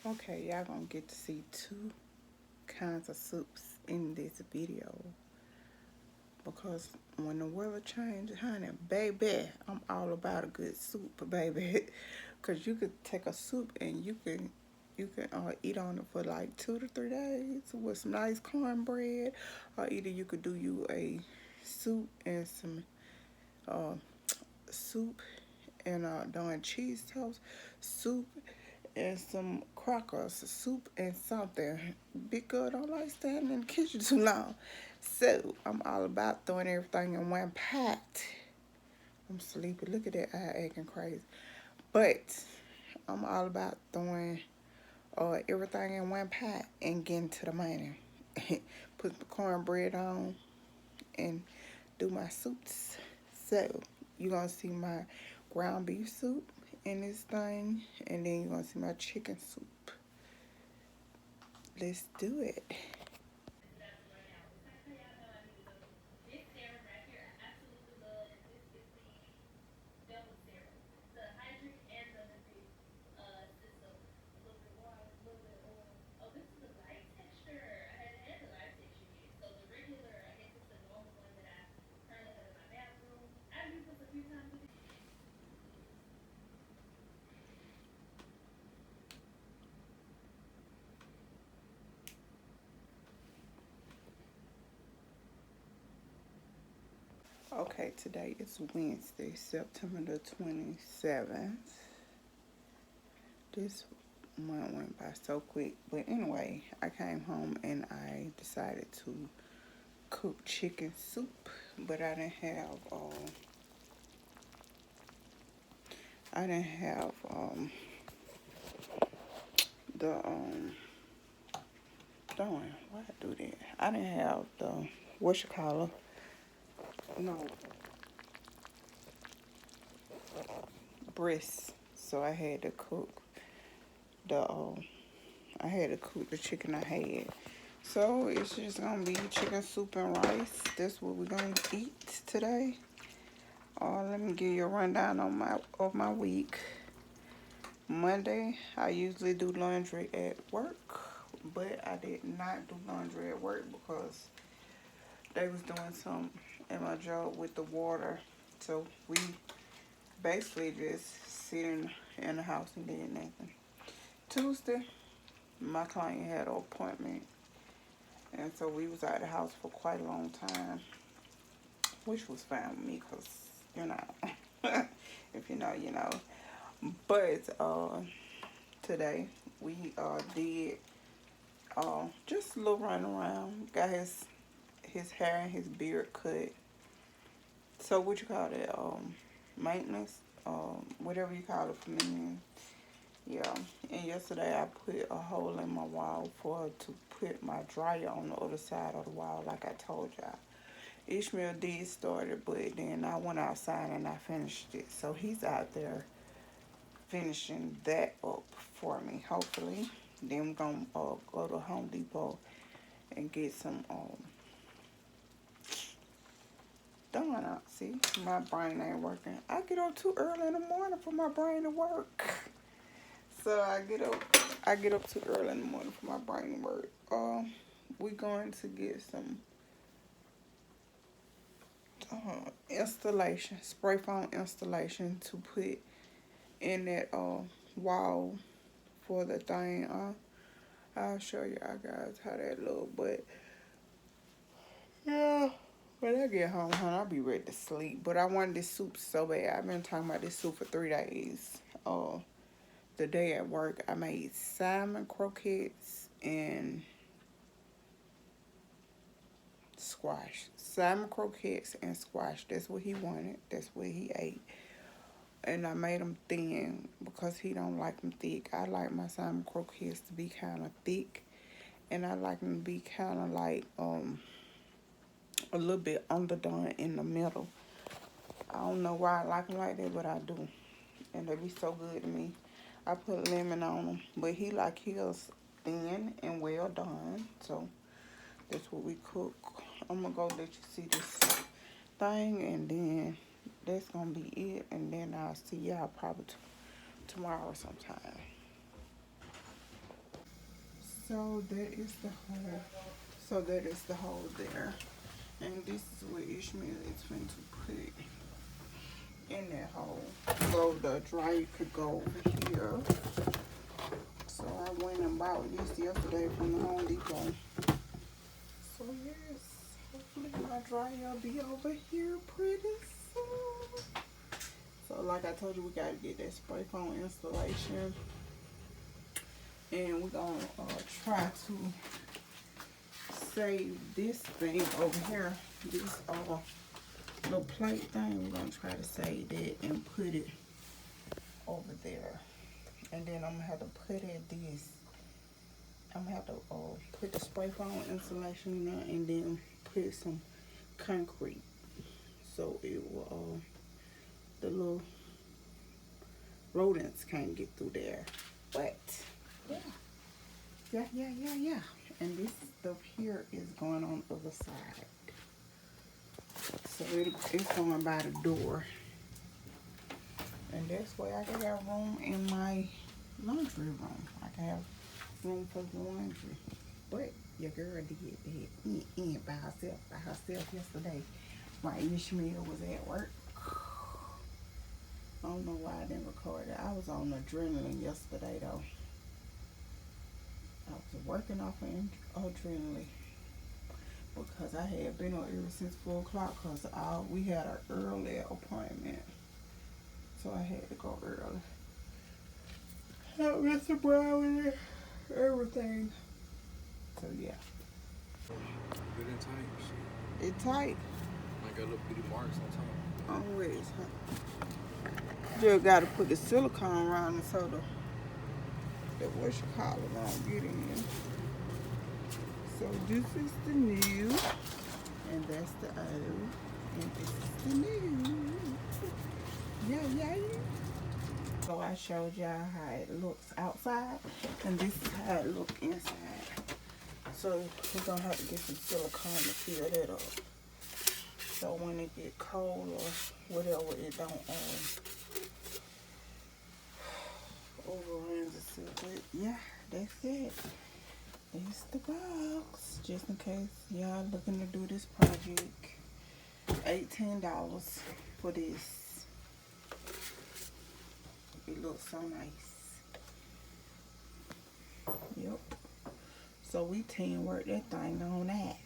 Okay, y'all gonna get to see two kinds of soups in this video because when the weather changes, honey, baby, I'm all about a good soup, baby. Cause you could take a soup and you can eat on it for like 2 to 3 days with some nice cornbread, or either you could do you a soup and some uh, soup and doing cheese toast, soup and some crackers, soup and something. Big girl don't like standing in the kitchen too long. So I'm all about throwing everything in one pot. I'm sleepy. Look at that eye acting crazy. But I'm all about throwing everything in one pot and getting to the money. Put the cornbread on and do my soups. So you're gonna see my ground beef soup in this thing, and then you're gonna see my chicken soup. Let's do it. Okay, today is Wednesday, September the 27th. This month went by so quick. But anyway, I came home and I decided to cook chicken soup, but I didn't have the darn, why I do that? I didn't have the what you call it? No, breast. So the I had to cook the chicken I had. So it's just gonna be chicken soup and rice. That's what we're gonna eat today. Let me give you a rundown on my week. Monday, I usually do laundry at work, but I did not do laundry at work because they was doing some in my job with the water. So we basically just sitting in the house and did nothing. Tuesday, my client had an appointment, and so we was out of the house for quite a long time, which was fine with me because, you know, if you know, you know. But today we did just a little run around. Got his hair and his beard cut. So what you call that? Maintenance, whatever you call it for me. Yeah. And yesterday I put a hole in my wall to put my dryer on the other side of the wall, like I told y'all. Ishmael did start it, but then I went outside and I finished it. So he's out there finishing that up for me, hopefully. Then we're going to go to Home Depot and get some, donuts. See, my brain ain't working. I get up too early in the morning for my brain to work. So I get up too early in the morning for my brain to work. We're going to get some installation, spray foam installation to put in that wall for the thing. I'll show y'all guys how that look, but yeah, when I get home, honey, I'll be ready to sleep. But I wanted this soup so bad. I've been talking about this soup for 3 days. The day at work, I made salmon croquettes and squash. Salmon croquettes and squash. That's what he wanted. That's what he ate. And I made them thin because he don't like them thick. I like my salmon croquettes to be kind of thick, and I like them to be kind of like a little bit underdone in the middle. I don't know why I like them like that, but I do, and they be so good to me. I put lemon on them, but he like his thin and well done. So that's what we cook. I'm gonna go let you see this thing, and then that's gonna be it. And then I'll see y'all probably tomorrow sometime. So that is the hole. So that is the hole there. And this is what Ishmael is going to put in that hole. So the dryer could go over here. So I went and bought this yesterday from the Home Depot. So yes, hopefully my dryer will be over here pretty soon. So like I told you, we got to get that spray foam installation. And we're going to try to save this thing over here. This little plate thing. We're going to try to save that and put it over there. And then I'm going to have to put this. I'm going to have to put the spray foam insulation in there and then put some concrete. So it will, the little rodents can't get through there. But yeah. And this stuff here is going on the other side. So it's going by the door. And that's why I can have room in my laundry room. I can have room for laundry. But your girl did that by herself yesterday. My Ishmael was at work. I don't know why I didn't record it. I was on adrenaline yesterday though. I was working off of adrenaline because I had been on ever since 4 o'clock because we had an early appointment. So I had to go early. Help Mr. Brown with everything. So yeah. Good and tight. It tight. I got little bitty marks on top. Always, just gotta put the silicone around it so the whatchamacallit won't get in. So this is the new, and that's the old, and this is the new. Yeah. So I showed y'all how it looks outside, and this is how it looks inside. So we're gonna have to get some silicone to fill that up. So when it get cold or whatever, it don't overrun the silk. But yeah, that's it. It's the box. Just in case y'all looking to do this project. $18 for this. It looks so nice. Yep. So we teamwork that thing on that.